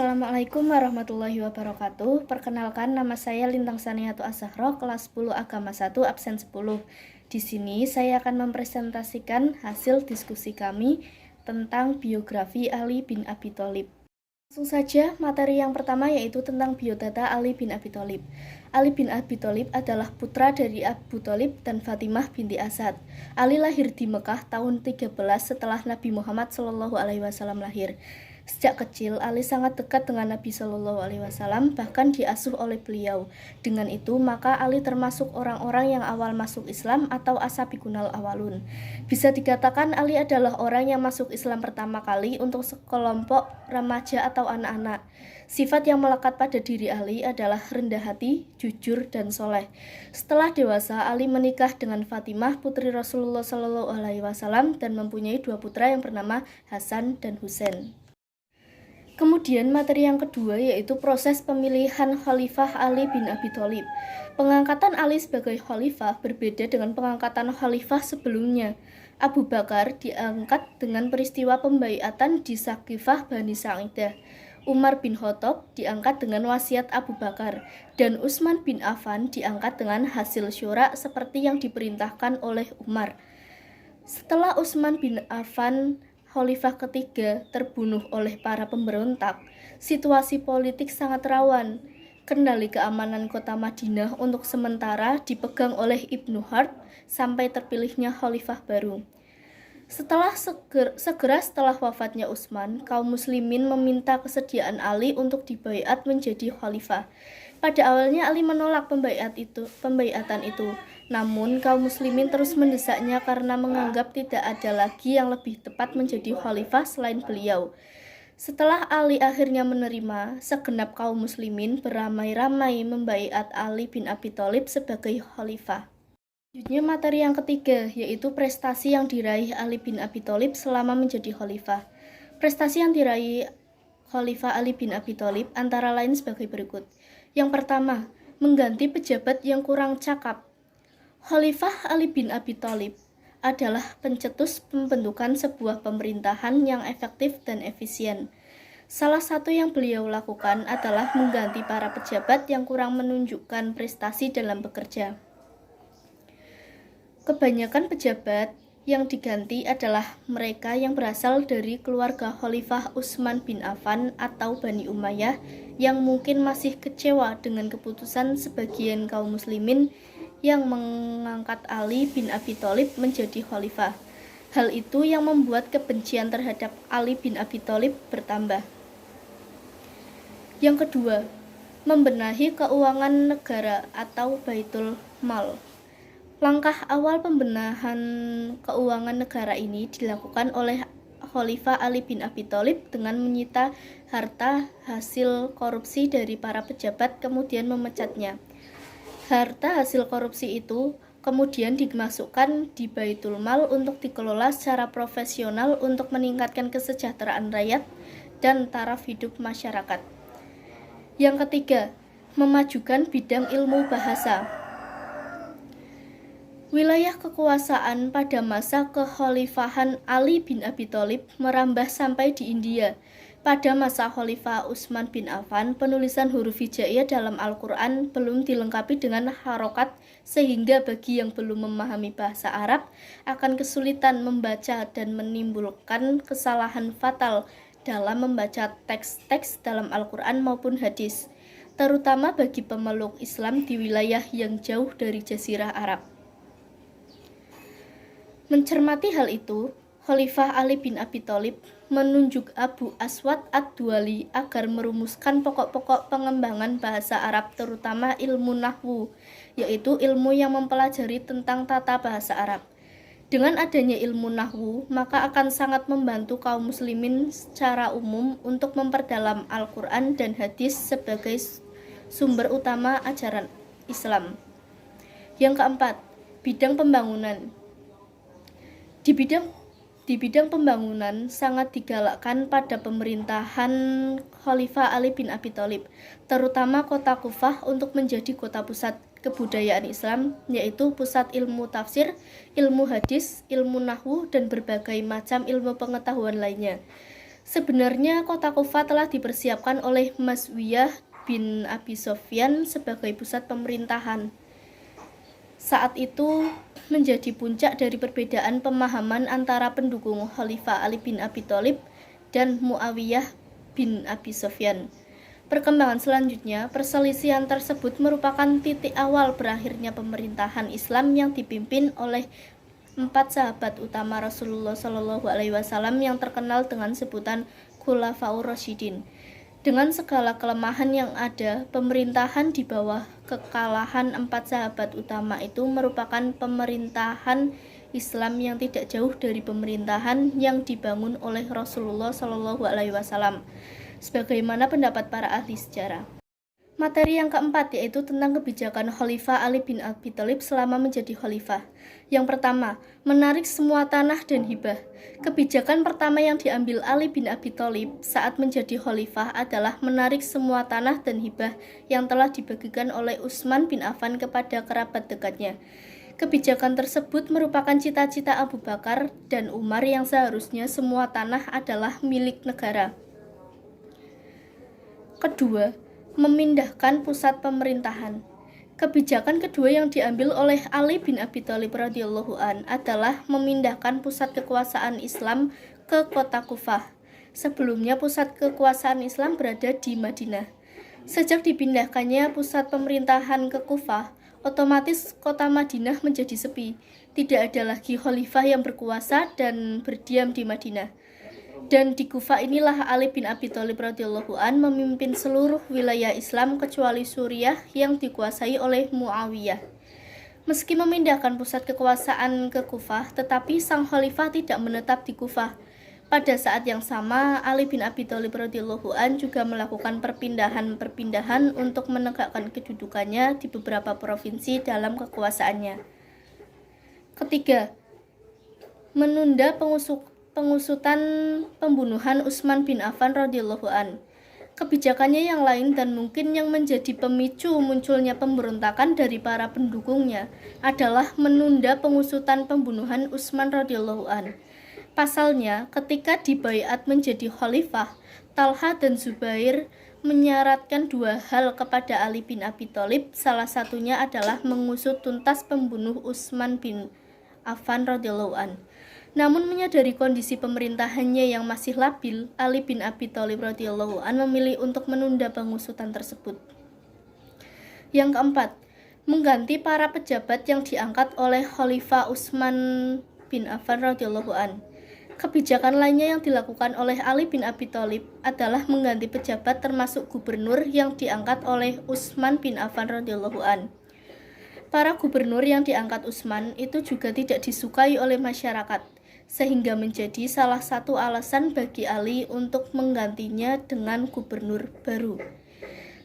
Assalamualaikum warahmatullahi wabarakatuh. Perkenalkan, nama saya Lintang Saniatu Azahro, kelas 10 Agama 1, absen 10. Di sini saya akan mempresentasikan hasil diskusi kami tentang biografi Ali bin Abi Thalib. Langsung saja, materi yang pertama yaitu tentang biodata Ali bin Abi Thalib. Ali bin Abi Thalib adalah putra dari Abu Thalib dan Fatimah binti Asad. Ali lahir di Mekah tahun 13 setelah Nabi Muhammad SAW lahir. Sejak kecil, Ali sangat dekat dengan Nabi SAW, bahkan diasuh oleh beliau. Dengan itu, maka Ali termasuk orang-orang yang awal masuk Islam atau asabiqunal awalun. Bisa dikatakan Ali adalah orang yang masuk Islam pertama kali untuk sekelompok remaja atau anak-anak. Sifat yang melekat pada diri Ali adalah rendah hati, jujur, dan soleh. Setelah dewasa, Ali menikah dengan Fatimah, putri Rasulullah SAW, dan mempunyai dua putra yang bernama Hasan dan Husain. Kemudian materi yang kedua yaitu proses pemilihan Khalifah Ali bin Abi Thalib. Pengangkatan Ali sebagai Khalifah berbeda dengan pengangkatan Khalifah sebelumnya. Abu Bakar diangkat dengan peristiwa pembaiatan di Saqifah Bani Sa'idah. Umar bin Khattab diangkat dengan wasiat Abu Bakar, dan Utsman bin Affan diangkat dengan hasil syura seperti yang diperintahkan oleh Umar. Setelah Utsman bin Affan, Khalifah ketiga, terbunuh oleh para pemberontak, situasi politik sangat rawan. Kendali keamanan kota Madinah untuk sementara dipegang oleh Ibnu Hard sampai terpilihnya Khalifah baru. Segera setelah wafatnya Utsman, kaum muslimin meminta kesediaan Ali untuk dibaiat menjadi khalifah. Pada awalnya Ali menolak pembaiatan itu. Namun kaum muslimin terus mendesaknya karena menganggap tidak ada lagi yang lebih tepat menjadi khalifah selain beliau. Setelah Ali akhirnya menerima, segenap kaum muslimin beramai-ramai membaiat Ali bin Abi Thalib sebagai khalifah. Selanjutnya materi yang ketiga, yaitu prestasi yang diraih Ali bin Abi Thalib selama menjadi khalifah. Prestasi yang diraih Khalifah Ali bin Abi Thalib antara lain sebagai berikut. Yang pertama, mengganti pejabat yang kurang cakap. Khalifah Ali bin Abi Thalib adalah pencetus pembentukan sebuah pemerintahan yang efektif dan efisien. Salah satu yang beliau lakukan adalah mengganti para pejabat yang kurang menunjukkan prestasi dalam bekerja. Kebanyakan pejabat yang diganti adalah mereka yang berasal dari keluarga Khalifah Utsman bin Affan atau Bani Umayyah yang mungkin masih kecewa dengan keputusan sebagian kaum muslimin yang mengangkat Ali bin Abi Thalib menjadi khalifah. Hal itu yang membuat kebencian terhadap Ali bin Abi Thalib bertambah. Yang kedua, membenahi keuangan negara atau Baitul Mal. Langkah awal pembenahan keuangan negara ini dilakukan oleh Khalifah Ali bin Abi Thalib dengan menyita harta hasil korupsi dari para pejabat kemudian memecatnya. Harta hasil korupsi itu kemudian dimasukkan di Baitul Mal untuk dikelola secara profesional untuk meningkatkan kesejahteraan rakyat dan taraf hidup masyarakat. Yang ketiga, memajukan bidang ilmu bahasa. Wilayah kekuasaan pada masa kekhalifahan Ali bin Abi Thalib merambah sampai di India. Pada masa Khalifah Utsman bin Affan, penulisan huruf hijaiyah dalam Al-Quran belum dilengkapi dengan harokat sehingga bagi yang belum memahami bahasa Arab akan kesulitan membaca dan menimbulkan kesalahan fatal dalam membaca teks-teks dalam Al-Quran maupun hadis, terutama bagi pemeluk Islam di wilayah yang jauh dari Jazirah Arab. Mencermati hal itu, Khalifah Ali bin Abi Thalib menunjuk Abu Aswad ad-Duali agar merumuskan pokok-pokok pengembangan bahasa Arab terutama ilmu nahwu, yaitu ilmu yang mempelajari tentang tata bahasa Arab. Dengan adanya ilmu nahwu, maka akan sangat membantu kaum muslimin secara umum untuk memperdalam Al-Quran dan hadis sebagai sumber utama ajaran Islam. Yang keempat, bidang pembangunan. Di bidang pembangunan sangat digalakkan pada pemerintahan Khalifah Ali bin Abi Thalib, terutama kota Kufah untuk menjadi kota pusat kebudayaan Islam, yaitu pusat ilmu tafsir, ilmu hadis, ilmu nahwu, dan berbagai macam ilmu pengetahuan lainnya. Sebenarnya kota Kufah telah dipersiapkan oleh Muawiyah bin Abi Sufyan sebagai pusat pemerintahan. Saat itu menjadi puncak dari perbedaan pemahaman antara pendukung Khalifah Ali bin Abi Thalib dan Muawiyah bin Abi Sufyan. Perkembangan selanjutnya, perselisihan tersebut merupakan titik awal berakhirnya pemerintahan Islam yang dipimpin oleh 4 sahabat utama Rasulullah Shallallahu Alaihi Wasallam yang terkenal dengan sebutan Khulafaur Rasyidin. Dengan segala kelemahan yang ada, pemerintahan di bawah kekalahan 4 sahabat utama itu merupakan pemerintahan Islam yang tidak jauh dari pemerintahan yang dibangun oleh Rasulullah Shallallahu Alaihi Wasallam, sebagaimana pendapat para ahli sejarah. Materi yang keempat yaitu tentang kebijakan Khalifah Ali bin Abi Thalib selama menjadi khalifah. Yang pertama, menarik semua tanah dan hibah. Kebijakan pertama yang diambil Ali bin Abi Thalib saat menjadi khalifah adalah menarik semua tanah dan hibah yang telah dibagikan oleh Utsman bin Affan kepada kerabat dekatnya. Kebijakan tersebut merupakan cita-cita Abu Bakar dan Umar yang seharusnya semua tanah adalah milik negara. Kedua, memindahkan pusat pemerintahan. Kebijakan kedua yang diambil oleh Ali bin Abi Thalib radhiyallahu an adalah memindahkan pusat kekuasaan Islam ke kota Kufah. Sebelumnya pusat kekuasaan Islam berada di Madinah. Sejak dipindahkannya pusat pemerintahan ke Kufah, otomatis kota Madinah menjadi sepi. Tidak ada lagi khalifah yang berkuasa dan berdiam di Madinah. Dan di Kufah inilah Ali bin Abi Thalib radhiyallahu an memimpin seluruh wilayah Islam kecuali Suriah yang dikuasai oleh Muawiyah. Meski memindahkan pusat kekuasaan ke Kufah, tetapi sang khalifah tidak menetap di Kufah. Pada saat yang sama, Ali bin Abi Thalib radhiyallahu an juga melakukan perpindahan-perpindahan untuk menegakkan kedudukannya di beberapa provinsi dalam kekuasaannya. Ketiga, menunda pengusutan pembunuhan Utsman bin Affan radhiyallahu an. Kebijakannya yang lain dan mungkin yang menjadi pemicu munculnya pemberontakan dari para pendukungnya adalah menunda pengusutan pembunuhan Utsman radhiyallahu an. Pasalnya, ketika dibaiat menjadi khalifah, Talha dan Zubair menyaratkan 2 hal kepada Ali bin Abi Thalib. Salah satunya adalah mengusut tuntas pembunuh Utsman bin Affan radhiyallahu an. Namun menyadari kondisi pemerintahannya yang masih labil, Ali bin Abi Thalib radhiyallahu an memilih untuk menunda pengusutan tersebut. Yang keempat, mengganti para pejabat yang diangkat oleh Khalifah Utsman bin Affan radhiyallahu an. Kebijakan lainnya yang dilakukan oleh Ali bin Abi Thalib adalah mengganti pejabat termasuk gubernur yang diangkat oleh Utsman bin Affan radhiyallahu an. Para gubernur yang diangkat Utsman itu juga tidak disukai oleh masyarakat, sehingga menjadi salah satu alasan bagi Ali untuk menggantinya dengan gubernur baru.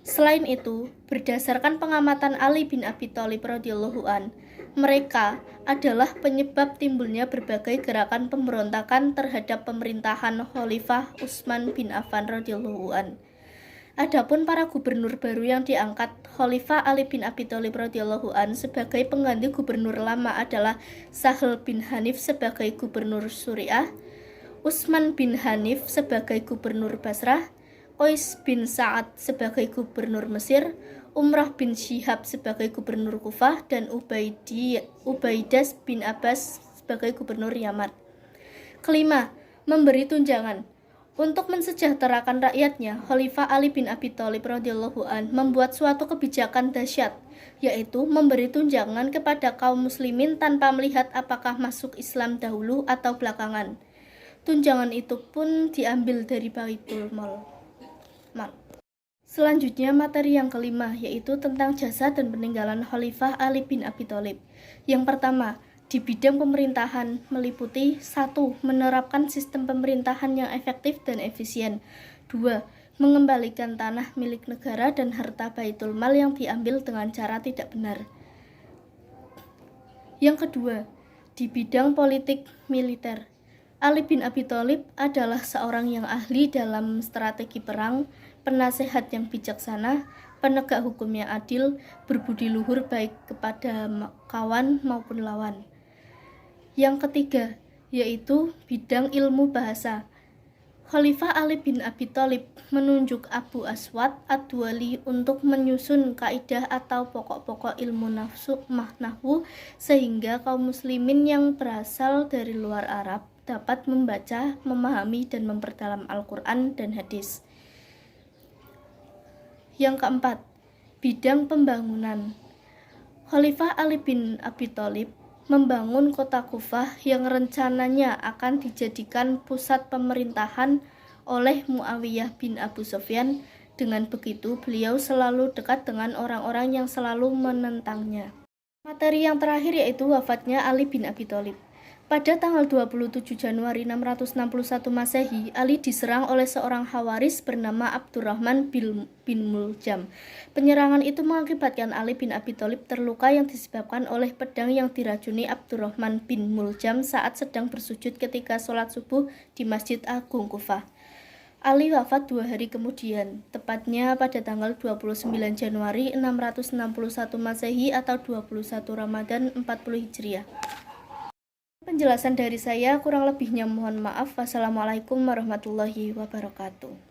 Selain itu, berdasarkan pengamatan Ali bin Abi Thalib radhiyallahu an, mereka adalah penyebab timbulnya berbagai gerakan pemberontakan terhadap pemerintahan Khalifah Utsman bin Affan radhiyallahu an. Adapun para gubernur baru yang diangkat Khalifah Ali bin Abi Thalib radhiyallahu an sebagai pengganti gubernur lama adalah Sahl bin Hanif sebagai gubernur Suriah, Utsman bin Hanif sebagai gubernur Basrah, Qais bin Sa'ad sebagai gubernur Mesir, Umrah bin Syihab sebagai gubernur Kufah, dan Ubaidah bin Abbas sebagai gubernur Yaman. Kelima, memberi tunjangan. Untuk mensejahterakan rakyatnya, Khalifah Ali bin Abi Thalib radhiyallahu an membuat suatu kebijakan dahsyat, yaitu memberi tunjangan kepada kaum muslimin tanpa melihat apakah masuk Islam dahulu atau belakangan. Tunjangan itu pun diambil dari Baitul Mal. Selanjutnya materi yang kelima yaitu tentang jasa dan peninggalan Khalifah Ali bin Abi Thalib. Yang pertama, di bidang pemerintahan meliputi 1. Menerapkan sistem pemerintahan yang efektif dan efisien. 2. Mengembalikan tanah milik negara dan harta Baitul Mal yang diambil dengan cara tidak benar. Yang kedua, di bidang politik militer. Ali bin Abi Thalib adalah seorang yang ahli dalam strategi perang, penasehat yang bijaksana, penegak hukum yang adil, berbudi luhur baik kepada kawan maupun lawan. Yang ketiga, yaitu bidang ilmu bahasa. Khalifah Ali bin Abi Thalib menunjuk Abu Aswad Ad-Duwali untuk menyusun kaidah atau pokok-pokok ilmu nahwu sehingga kaum muslimin yang berasal dari luar Arab dapat membaca, memahami, dan memperdalam Al-Quran dan hadis. Yang keempat, bidang pembangunan. Khalifah Ali bin Abi Thalib membangun kota Kufah yang rencananya akan dijadikan pusat pemerintahan oleh Muawiyah bin Abu Sufyan. Dengan begitu, beliau selalu dekat dengan orang-orang yang selalu menentangnya. Materi yang terakhir yaitu wafatnya Ali bin Abi Thalib. Pada tanggal 27 Januari 661 Masehi, Ali diserang oleh seorang Khawaris bernama Abdurrahman bin Muljam. Penyerangan itu mengakibatkan Ali bin Abi Thalib terluka yang disebabkan oleh pedang yang diracuni Abdurrahman bin Muljam saat sedang bersujud ketika sholat subuh di Masjid Agung Kufah. Ali wafat 2 hari kemudian, tepatnya pada tanggal 29 Januari 661 Masehi atau 21 Ramadan 40 Hijriah. Penjelasan dari saya, kurang lebihnya mohon maaf. Wassalamualaikum warahmatullahi wabarakatuh.